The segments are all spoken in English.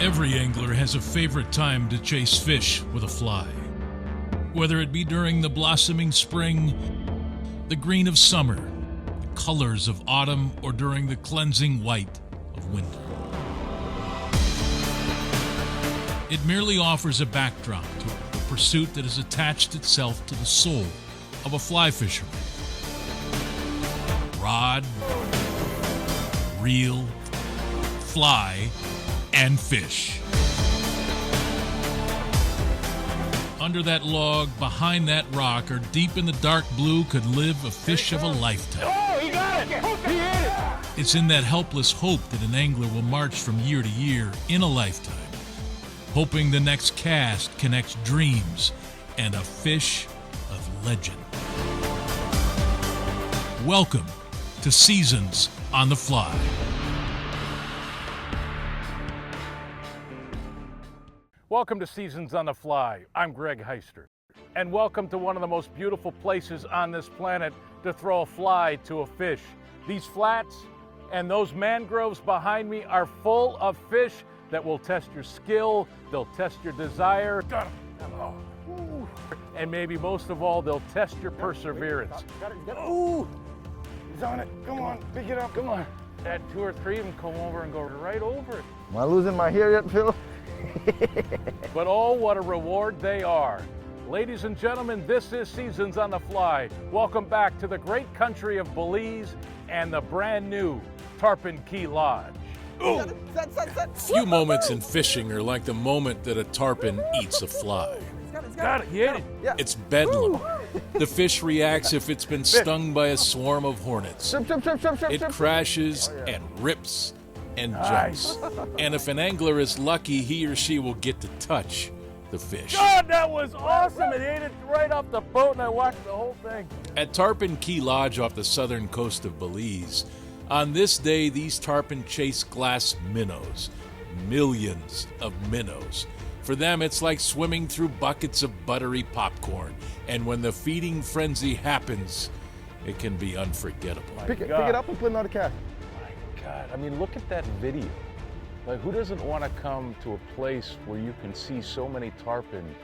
Every angler has a favorite time to chase fish with a fly. Whether it be during the blossoming spring, the green of summer, the colors of autumn, or during the cleansing white of winter. It merely offers a backdrop to a pursuit that has attached itself to the soul of a fly fisherman. Rod, reel, fly, and fish. Under that log, behind that rock, or deep in the dark blue could live a fish of a lifetime. Oh, he got it! He hit it! It's in that helpless hope that an angler will march from year to year in a lifetime, hoping the next cast connects dreams and a fish of legend. Welcome to Seasons on the Fly. Welcome to Seasons on the Fly. I'm Greg Heister. And welcome to one of the most beautiful places on this planet to throw a fly to a fish. These flats and those mangroves behind me are full of fish that will test your skill, they'll test your desire, and maybe most of all, they'll test your perseverance. Ooh, he's on it. Come on, pick it up. Come on. Had two or three of them come over and go right over it. Am I losing my hair yet, Phil? But oh, what a reward they are. Ladies and gentlemen, this is Seasons on the Fly. Welcome back to the great country of Belize and the brand new Tarpon Caye Lodge. Few moments in fishing are like the moment that a tarpon eats a fly. Got it, he ate it. Yeah. It's bedlam. The fish reacts if it's been stung by a swarm of hornets. It crashes and rips and jumps. And if an angler is lucky, he or she will get to touch the fish. God, that was awesome. It ate it right off the boat and I watched the whole thing. At Tarpon Caye Lodge off the southern coast of Belize, on this day, these tarpon chase glass minnows. Millions of minnows. For them, it's like swimming through buckets of buttery popcorn. And when the feeding frenzy happens, it can be unforgettable. Pick it up and put another cast. God, I mean, look at that video. Like, who doesn't want to come to a place where you can see so many tarpon,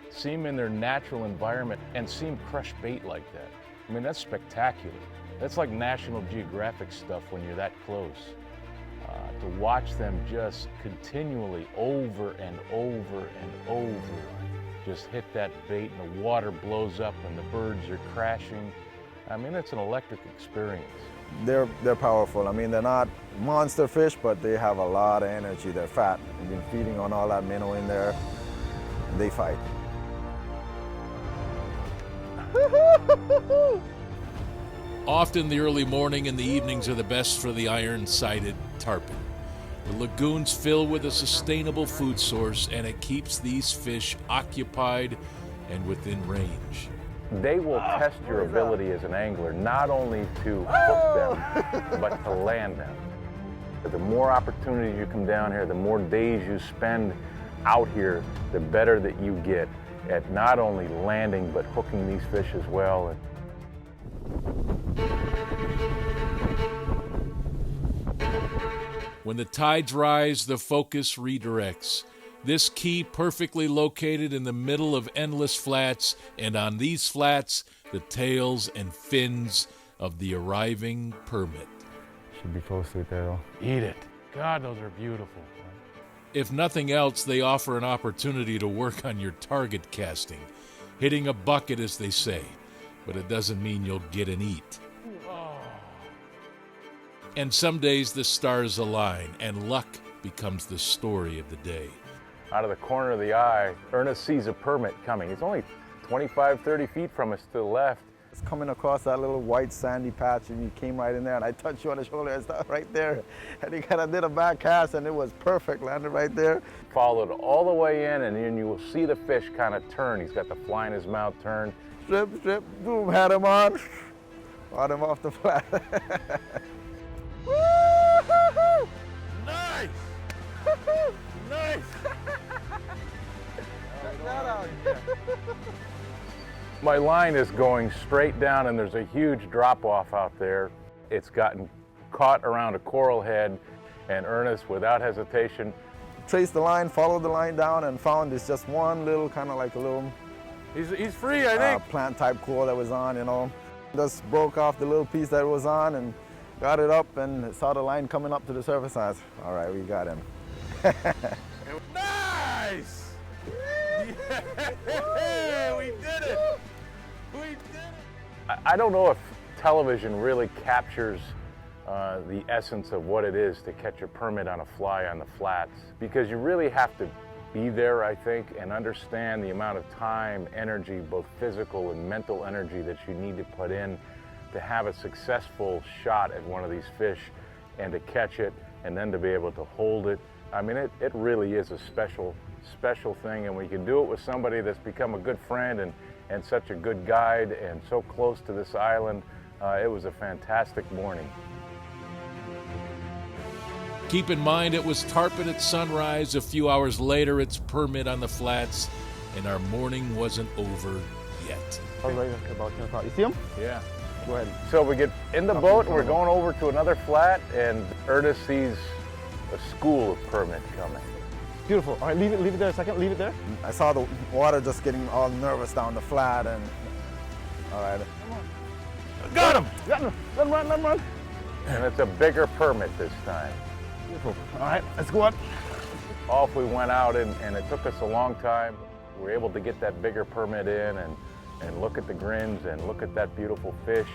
see them in their natural environment, and see them crush bait like that? I mean, that's spectacular. That's like National Geographic stuff when you're that close. To watch them just continually over and over and over just hit that bait and the water blows up and the birds are crashing. I mean, it's an electric experience. They're powerful. I mean, they're not monster fish, but they have a lot of energy. They're fat. They've been feeding on all that minnow in there. And they fight. Often the early morning and the evenings are the best for the iron-sided tarpon. The lagoons fill with a sustainable food source, and it keeps these fish occupied and within range. They will test your ability as an angler, not only to hook them, but to land them. The more opportunities you come down here, the more days you spend out here, the better that you get at not only landing, but hooking these fish as well. When the tides rise, the focus redirects. This key perfectly located in the middle of endless flats, and on these flats, the tails and fins of the arriving permit. Should be close to it there, though. Eat it. God, those are beautiful. If nothing else, they offer an opportunity to work on your target casting. Hitting a bucket, as they say, but it doesn't mean you'll get an eat. And some days the stars align, and luck becomes the story of the day. Out of the corner of the eye, Ernest sees a permit coming. It's only 25, 30 feet from us to the left. It's coming across that little white sandy patch, and you came right in there, and I touched you on the shoulder and stuff right there. And he kind of did a back cast, and it was perfect, landed right there. Followed all the way in, and then you will see the fish kind of turn. He's got the fly in his mouth turn. Strip, boom, had him on. Brought him off the flat. Nice! Nice! Check that out. My line is going straight down and there's a huge drop off out there. It's gotten caught around a coral head and Ernest, without hesitation, traced the line, followed the line down, and found this just one little kind of like a little He's free, I think. plant type core that was on, you know. Just broke off the little piece that was on and got it up and saw the line coming up to the surface. I was, all right, we got him. Nice! Yeah, we did it! We did it! I don't know if television really captures the essence of what it is to catch a permit on a fly on the flats, because you really have to be there, I think, and understand the amount of time, energy, both physical and mental energy that you need to put in to have a successful shot at one of these fish and to catch it and then to be able to hold it. I mean, it really is a special thing, and when you can do it with somebody that's become a good friend and such a good guide and so close to this island, it was a fantastic morning. Keep in mind it was tarpon at sunrise. A few hours later, it's permit on the flats, and our morning wasn't over yet. All right, about 10 o'clock. You see him? Yeah. Go ahead. So we get in the boat and we're going over to another flat, and Ernest sees a school of permit coming. Beautiful. All right, leave it there a second. Leave it there. I saw the water just getting all nervous down the flat, and all right. Got him! Got him. Let him run. Let him run. And it's a bigger permit this time. Beautiful. All right, let's go up. Off we went out, and it took us a long time. We were able to get that bigger permit in and look at the grins and look at that beautiful fish,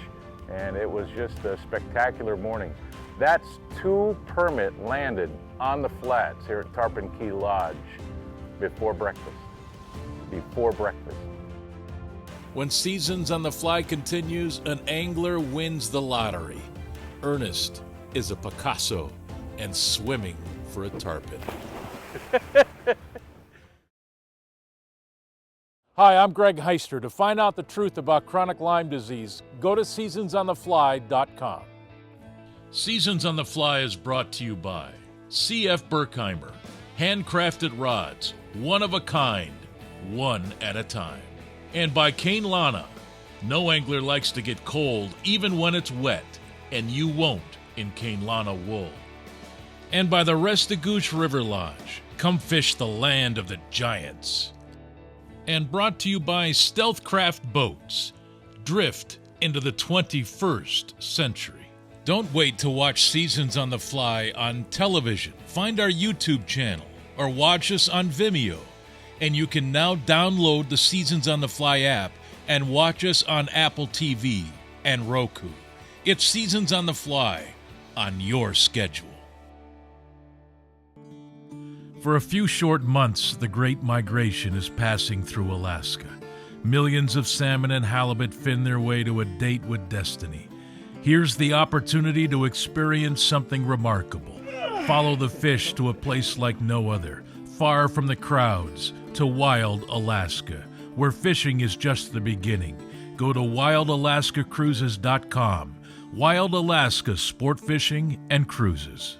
and it was just a spectacular morning. That's 2 permit landed on the flats here at Tarpon Caye Lodge before breakfast. When Seasons on the Fly continues, an angler wins the lottery. Ernest is a Picasso and swimming for a tarpon. Hi, I'm Greg Heister. To find out the truth about chronic Lyme disease, go to seasonsonthefly.com. Seasons on the Fly is brought to you by C.F. Berkheimer. Handcrafted rods, one of a kind, one at a time. And by Caye Lodge. No angler likes to get cold even when it's wet, and you won't in Caye Lodge wool. And by the Restigouche River Lodge. Come fish the land of the giants. And brought to you by Stealthcraft Boats. Drift into the 21st century. Don't wait to watch Seasons on the Fly on television. Find our YouTube channel or watch us on Vimeo. And you can now download the Seasons on the Fly app and watch us on Apple TV and Roku. It's Seasons on the Fly on your schedule. For a few short months, the Great Migration is passing through Alaska. Millions of salmon and halibut fin their way to a date with destiny. Here's the opportunity to experience something remarkable. Follow the fish to a place like no other, far from the crowds, to wild Alaska, where fishing is just the beginning. Go to wildalaskacruises.com. Wild Alaska Sport Fishing and Cruises.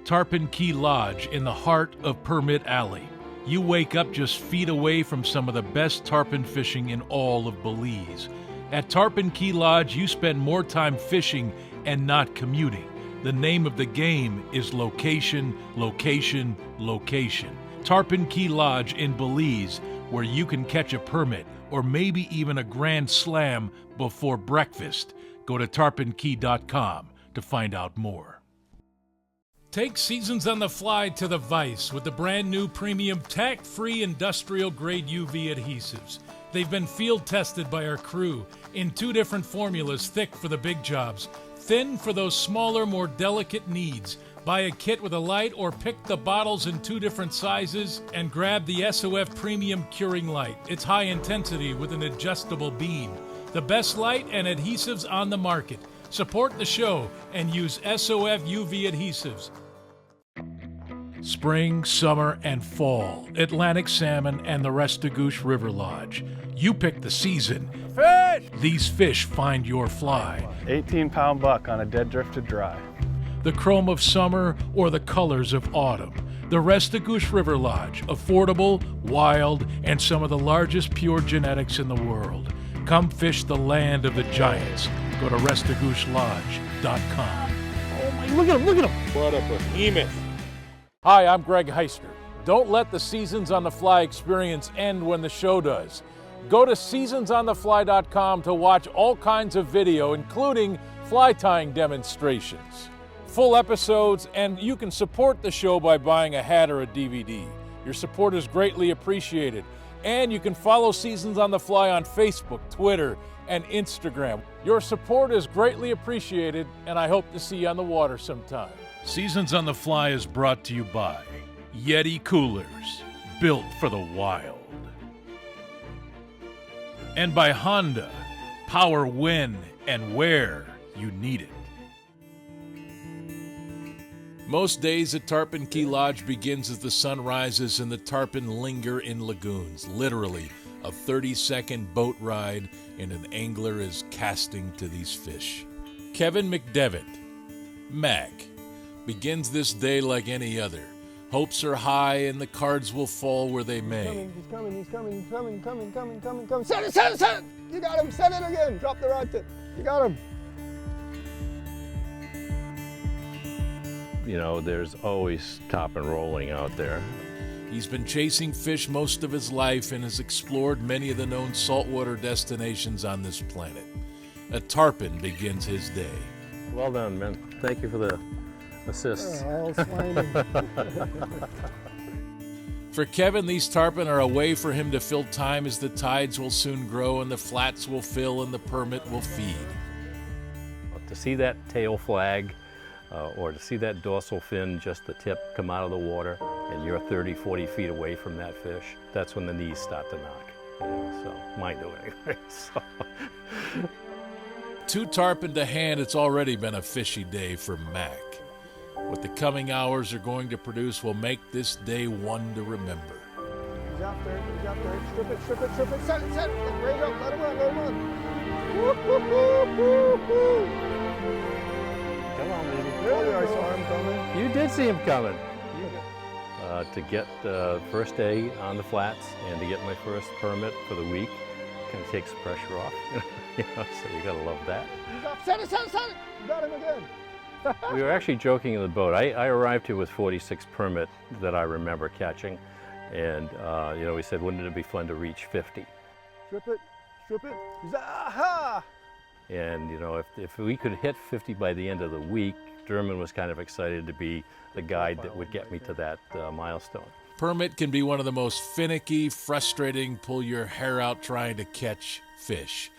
Tarpon Caye Lodge in the heart of Permit Alley. You wake up just feet away from some of the best tarpon fishing in all of Belize. At Tarpon Caye Lodge, you spend more time fishing and not commuting. The name of the game is location, location, location. Tarpon Caye Lodge in Belize, where you can catch a permit or maybe even a grand slam before breakfast. Go to tarponcaye.com to find out more. Take Seasons on the Fly to the vise with the brand new premium tack-free industrial-grade UV adhesives. They've been field tested by our crew in 2 different formulas, thick for the big jobs, thin for those smaller, more delicate needs. Buy a kit with a light or pick the bottles in 2 different sizes and grab the SOF Premium Curing Light. It's high intensity with an adjustable beam. The best light and adhesives on the market. Support the show and use SOF UV adhesives. Spring, summer, and fall. Atlantic salmon and the Restigouche River Lodge. You pick the season. Fish! These fish find your fly. 18-pound buck on a dead drifted dry. The chrome of summer or the colors of autumn. The Restigouche River Lodge. Affordable, wild, and some of the largest pure genetics in the world. Come fish the land of the giants. Go to restigouchelodge.com. Oh my, look at him, look at him. What a behemoth. Hi, I'm Greg Heister. Don't let the Seasons on the Fly experience end when the show does. Go to seasonsonthefly.com to watch all kinds of video, including fly tying demonstrations, full episodes, and you can support the show by buying a hat or a DVD. Your support is greatly appreciated. And you can follow Seasons on the Fly on Facebook, Twitter, and Instagram. Your support is greatly appreciated, and I hope to see you on the water sometime. Seasons on the Fly is brought to you by Yeti Coolers, built for the wild. And by Honda, power when and where you need it. Most days at Tarpon Caye Lodge begins as the sun rises and the tarpon linger in lagoons. Literally, a 30-second boat ride and an angler is casting to these fish. Kevin McDevitt, Mac, begins this day like any other. Hopes are high and the cards will fall where they may. He's coming. Set it! You got him, set it again. Drop the rod tip. You got him. You know, there's always tarpon rolling out there. He's been chasing fish most of his life and has explored many of the known saltwater destinations on this planet. A tarpon begins his day. Well done, man. Thank you for the assist. All slimy. For Kevin, these tarpon are a way for him to fill time as the tides will soon grow and the flats will fill and the permit will feed. To see that tail flag or to see that dorsal fin, just the tip, come out of the water and you're 30, 40 feet away from that fish, that's when the knees start to knock. You know, so mine do anyway. So. 2 tarpon to hand, it's already been a fishy day for Mac. What the coming hours are going to produce will make this day one to remember. He's out there. Strip it. Set it. Raise up, let him run. Woo. Come on, baby. Earlier I saw him coming. You did see him coming. To get the first day on the flats and to get my first permit for the week kind of takes the pressure off. You know, so you gotta love that. He's up. Set it. You got him again. We were actually joking in the boat. I arrived here with 46 permit that I remember catching, and you know, we said, wouldn't it be fun to reach 50? Strip it. He's aha! And you know, if we could hit 50 by the end of the week, Dermot was kind of excited to be the guide that would get me to that milestone. Permit can be one of the most finicky, frustrating, pull your hair out trying to catch fish.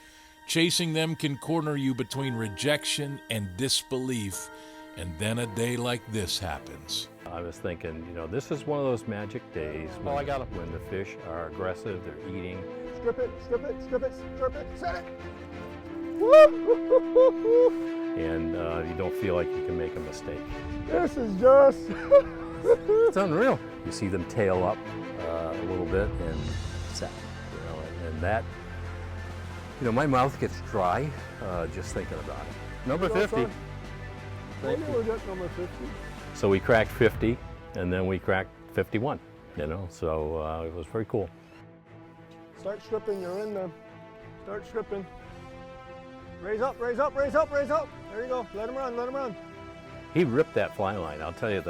Chasing them can corner you between rejection and disbelief, and then a day like this happens. I was thinking, you know, this is one of those magic days when, when the fish are aggressive, they're eating. Strip it. Set it. Woo. And you don't feel like you can make a mistake. This is just... It's unreal. You see them tail up a little bit and set, you know, and that, you know, my mouth gets dry just thinking about it. Number 50. Thank you. We're just number 50. So we cracked 50, and then we cracked 51, you know, so it was very cool. Start stripping, you're in there. Start stripping. Raise up. There you go. Let him run. He ripped that fly line. I'll tell you,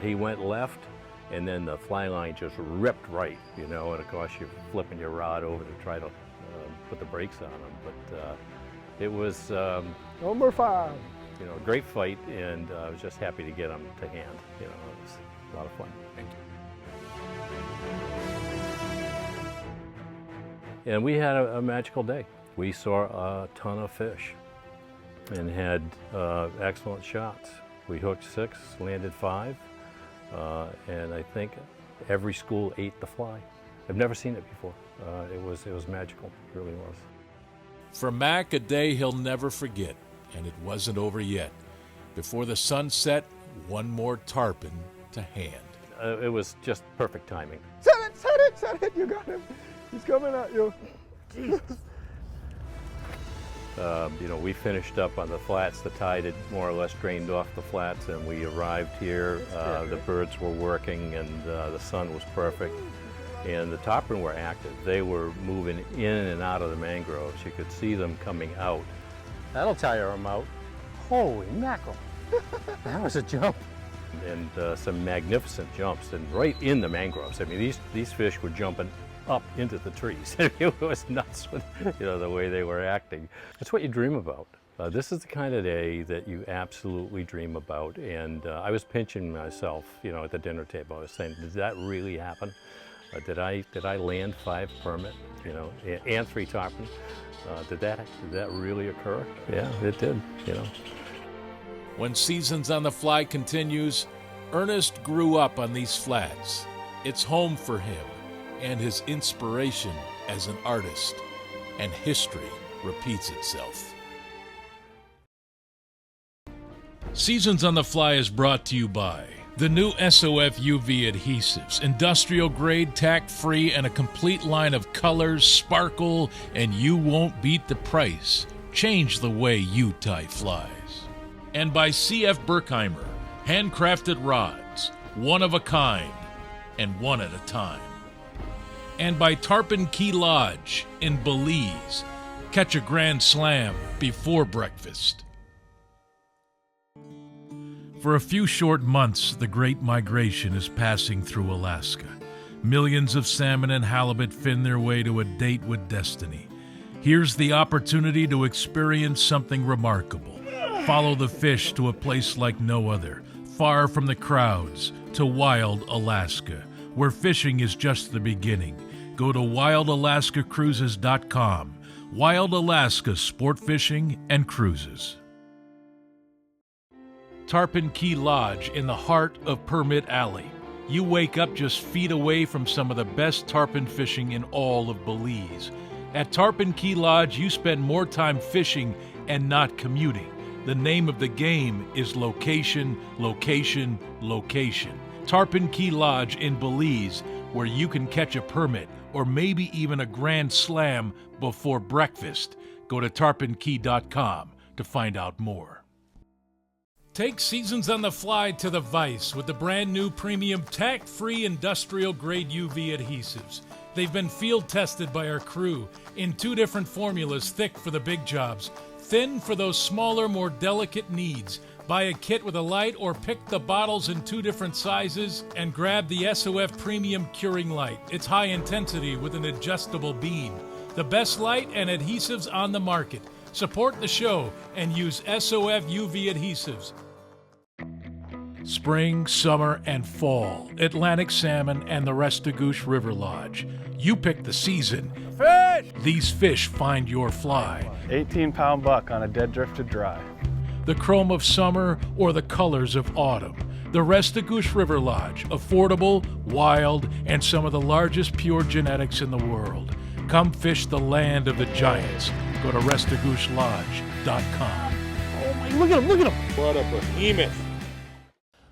he went left, and then the fly line just ripped right, you know, and of course you're flipping your rod over to try to put the brakes on him. But it was, Number 5. you know, a great fight, and I was just happy to get him to hand. You know, it was a lot of fun. And we had a magical day. We saw a ton of fish and had excellent shots. We hooked 6, landed 5, and I think every school ate the fly. I've never seen it before. It was magical, it really was. For Mac, a day he'll never forget, and it wasn't over yet. Before the sun set, one more tarpon to hand. It was just perfect timing. Set it, you got him. He's coming at you. You know, we finished up on the flats. The tide had more or less drained off the flats, and we arrived here. The birds were working, and the sun was perfect. And the tarpon were active. They were moving in and out of the mangroves. You could see them coming out. That'll tire them out. Holy mackerel. That was a jump. and some magnificent jumps, and right in the mangroves. I mean, these fish were jumping up into the trees. It was nuts with, the way they were acting. That's what you dream about. This is the kind of day that you absolutely dream about. And I was pinching myself, at the dinner table. I was saying, did that really happen? Did I land 5 permit, and 3 tarpon? Did that really occur? Yeah, it did, When Seasons on the Fly continues, Ernest grew up on these flats. It's home for him and his inspiration as an artist, and history repeats itself. Seasons on the Fly is brought to you by the new SOF UV adhesives, industrial grade, tack-free, and a complete line of colors, sparkle, and you won't beat the price. Change the way you tie flies. And by CF Berkheimer, handcrafted rods, one of a kind, and one at a time. And by Tarpon Caye Lodge in Belize. Catch a grand slam before breakfast. For a few short months, the Great Migration is passing through Alaska. Millions of salmon and halibut fin their way to a date with destiny. Here's the opportunity to experience something remarkable. Follow the fish to a place like no other, far from the crowds, to wild Alaska, where fishing is just the beginning. Go to wildalaskacruises.com. Wild Alaska Sport Fishing and Cruises. Tarpon Caye Lodge in the heart of Permit Alley. You wake up just feet away from some of the best tarpon fishing in all of Belize. At Tarpon Caye Lodge, you spend more time fishing and not commuting. The name of the game is location, location, location. Tarpon Caye Lodge in Belize, where you can catch a permit or maybe even a grand slam before breakfast. Go to tarponcaye.com to find out more. Take Seasons on the Fly to the vise with the brand new premium tack-free industrial-grade UV adhesives. They've been field tested by our crew in 2 different formulas, thick for the big jobs, thin for those smaller, more delicate needs. Buy a kit with a light or pick the bottles in 2 different sizes and grab the SOF Premium Curing Light. It's high intensity with an adjustable beam. The best light and adhesives on the market. Support the show and use SOF UV adhesives. Spring, summer, and fall, Atlantic salmon and the Restigouche River Lodge. You pick the season. Fish! These fish find your fly. 18-pound buck on a dead drifted dry. The chrome of summer or the colors of autumn. The Restigouche River Lodge, affordable, wild, and some of the largest pure genetics in the world. Come fish the land of the giants. Go to restigouchelodge.com. Oh my, look at him, look at him. What a behemoth.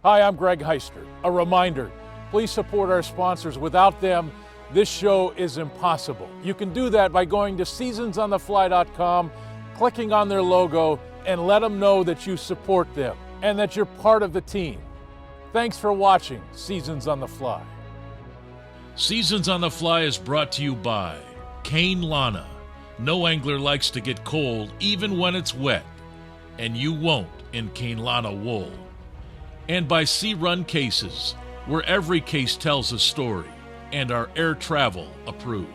Hi, I'm Greg Heister. A reminder, please support our sponsors. Without them, this show is impossible. You can do that by going to seasonsonthefly.com, clicking on their logo, and let them know that you support them and that you're part of the team. Thanks for watching Seasons on the Fly. Seasons on the Fly is brought to you by Cane Lana. No angler likes to get cold even when it's wet, and you won't in Cane Lana wool. And by Sea Run Cases, where every case tells a story and are air travel approved.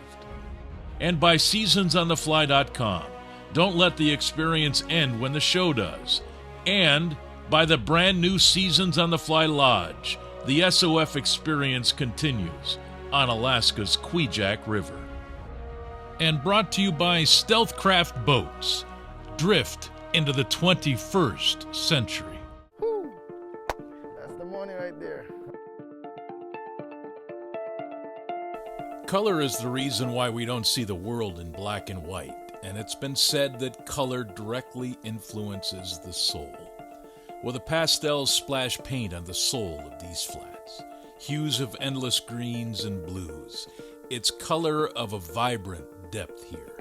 And by seasonsonthefly.com. Don't let the experience end when the show does. And by the brand new Seasons on the Fly Lodge. The SOF experience continues on Alaska's Kvichak River. And brought to you by Stealthcraft Boats. Drift into the 21st century. Woo. That's the morning right there. Color is the reason why we don't see the world in black and white. And it's been said that color directly influences the soul. Well, the pastels splash paint on the soul of these flats. Hues of endless greens and blues. It's color of a vibrant depth here.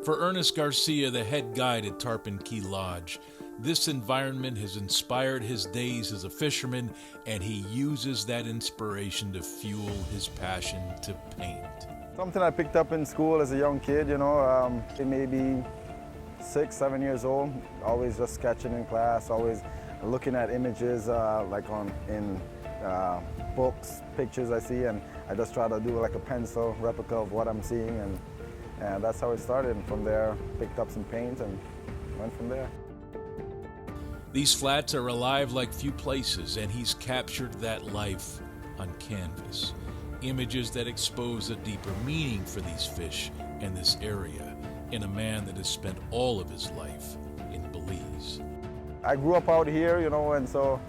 For Ernest Garcia, the head guide at Tarpon Caye Lodge, this environment has inspired his days as a fisherman, and he uses that inspiration to fuel his passion to paint. Something I picked up in school as a young kid, maybe 6, 7 years old, always just sketching in class, always looking at images like in books, pictures I see, and I just try to do like a pencil replica of what I'm seeing, and that's how it started. And from there, picked up some paint and went from there. These flats are alive like few places, and he's captured that life on canvas. Images that expose a deeper meaning for these fish and this area in a man that has spent all of his life in Belize. I grew up out here, you know, and so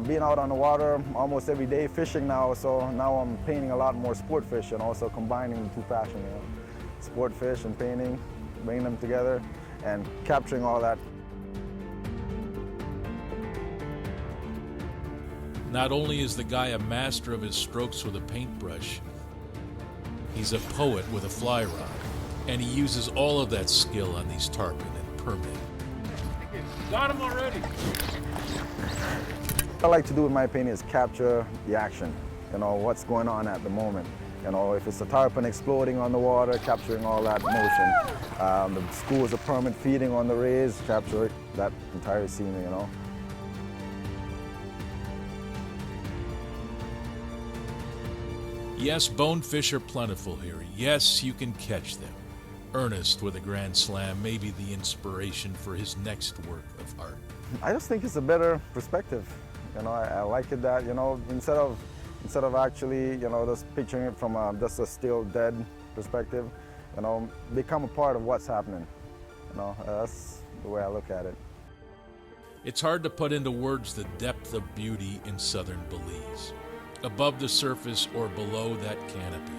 being out on the water almost every day, fishing now, so now I'm painting a lot more sport fish and also combining the two passions, you know, sport fish and painting, bringing them together and capturing all that. Not only is the guy a master of his strokes with a paintbrush, he's a poet with a fly rod, and he uses all of that skill on these tarpon and permit. Got him already. What I like to do with my painting is capture the action, you know, what's going on at the moment. You know, if it's a tarpon exploding on the water, capturing all that motion. The schools of permit feeding on the rays, capture that entire scene, you know. Yes, bonefish are plentiful here. Yes, you can catch them. Ernest with a grand slam may be the inspiration for his next work of art. I just think it's a better perspective. You know, I like it that, you know, instead of actually, you know, just picturing it from just a still dead perspective, you know, become a part of what's happening. You know, that's the way I look at it. It's hard to put into words the depth of beauty in southern Belize. Above the surface or below that canopy.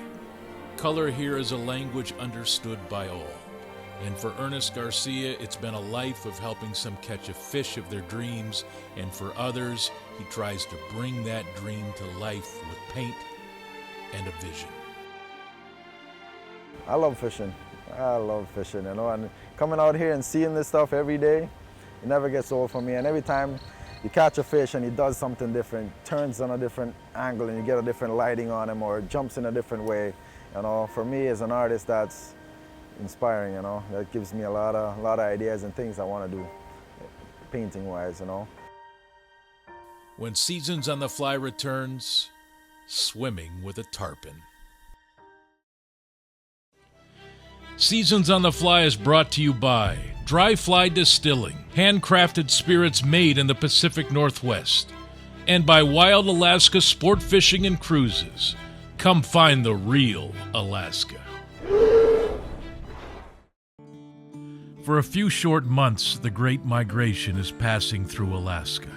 Color here is a language understood by all. And for Ernest Garcia, it's been a life of helping some catch a fish of their dreams, and for others, he tries to bring that dream to life with paint and a vision. I love fishing. You know, and coming out here and seeing this stuff every day, it never gets old for me. And every time you catch a fish and he does something different, turns on a different angle and you get a different lighting on him or jumps in a different way, you know, for me as an artist, that's inspiring, you know. That gives me a lot of ideas and things I want to do, painting-wise, you know. When Seasons on the Fly returns, swimming with a tarpon. Seasons on the Fly is brought to you by Dry Fly Distilling, handcrafted spirits made in the Pacific Northwest, and by Wild Alaska Sport Fishing and Cruises. Come find the real Alaska. For a few short months, the Great Migration is passing through Alaska.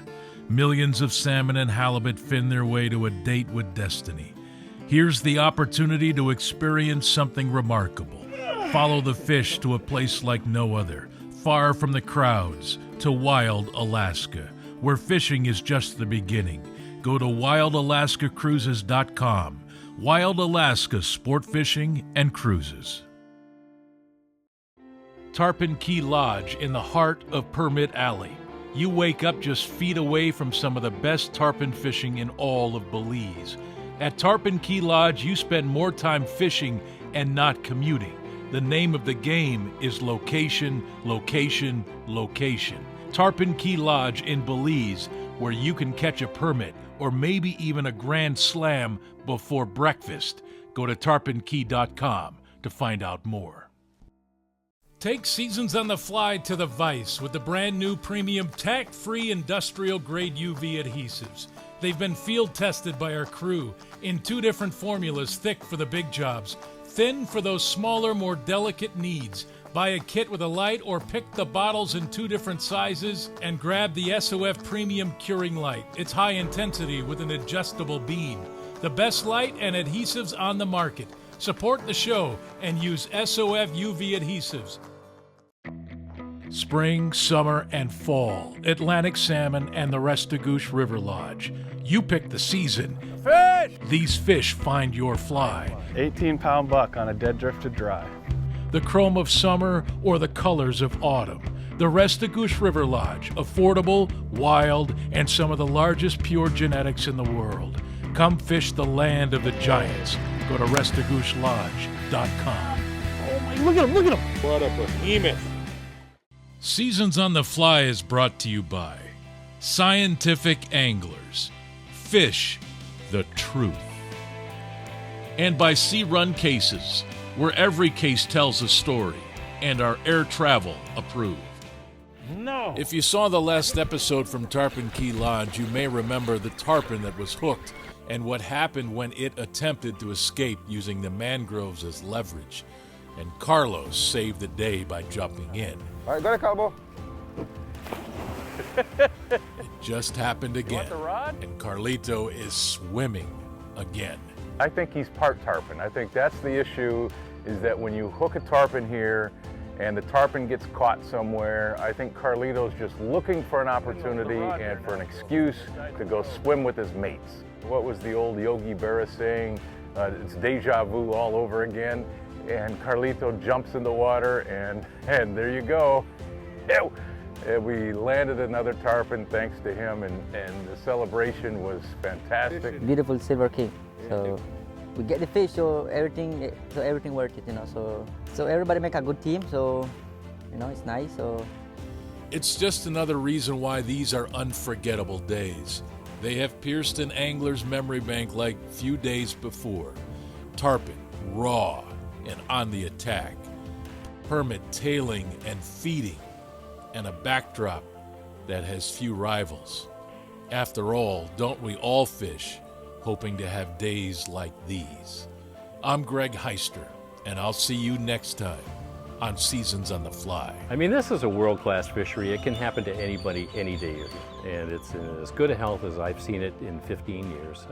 Millions of salmon and halibut fin their way to a date with destiny. Here's the opportunity to experience something remarkable. Follow the fish to a place like no other, far from the crowds, to wild Alaska, where fishing is just the beginning. Go to wildalaskacruises.com. Wild Alaska Sport Fishing and Cruises. Tarpon Caye Lodge in the heart of Permit Alley. You wake up just feet away from some of the best tarpon fishing in all of Belize. At Tarpon Caye Lodge, you spend more time fishing and not commuting. The name of the game is location, location, location. Tarpon Caye Lodge in Belize, where you can catch a permit or maybe even a grand slam before breakfast. Go to tarponcaye.com to find out more. Take Seasons on the Fly to the vise with the brand new premium tack-free industrial-grade UV adhesives. They've been field tested by our crew in 2 different formulas, thick for the big jobs, thin for those smaller, more delicate needs. Buy a kit with a light or pick the bottles in 2 different sizes and grab the SOF Premium Curing Light. It's high intensity with an adjustable beam. The best light and adhesives on the market. Support the show and use SOF UV adhesives. Spring, summer, and fall. Atlantic salmon and the Restigouche River Lodge. You pick the season. Fish! These fish find your fly. 18-pound buck on a dead drifted dry. The chrome of summer or the colors of autumn. The Restigouche River Lodge, affordable, wild, and some of the largest pure genetics in the world. Come fish the land of the giants. Go to restigouchelodge.com. Oh my, look at him! What a behemoth. Seasons on the Fly is brought to you by Scientific anglers. Fish the truth. And by Sea Run Cases, where every case tells a story and our air travel approved. No. If you saw the last episode from Tarpon Caye Lodge, you may remember the tarpon that was hooked and what happened when it attempted to escape using the mangroves as leverage. And Carlos saved the day by jumping in. All right, go ahead, Calbo. It just happened again. want the rod? And Carlito is swimming again. I think he's part tarpon. I think that's the issue, is that when you hook a tarpon here and the tarpon gets caught somewhere, I think Carlito's just looking for an opportunity and for an excuse to go swim with his mates. What was the old Yogi Berra saying? It's deja vu all over again. And Carlito jumps in the water, and there you go. Ew. And we landed another tarpon thanks to him, and the celebration was fantastic. Beautiful silver king. So we get the fish, so everything worth it, you know. So everybody make a good team. So you know, it's nice. So It's just another reason why these are unforgettable days. They have pierced an angler's memory bank like few days before. Tarpon, raw and on the attack. Permit tailing and feeding. And a backdrop that has few rivals. After all, don't we all fish, hoping to have days like these? I'm Greg Heister, and I'll see you next time on Seasons on the Fly. I mean, this is a world-class fishery. It can happen to anybody any day, and it's in as good a health as I've seen it in 15 years.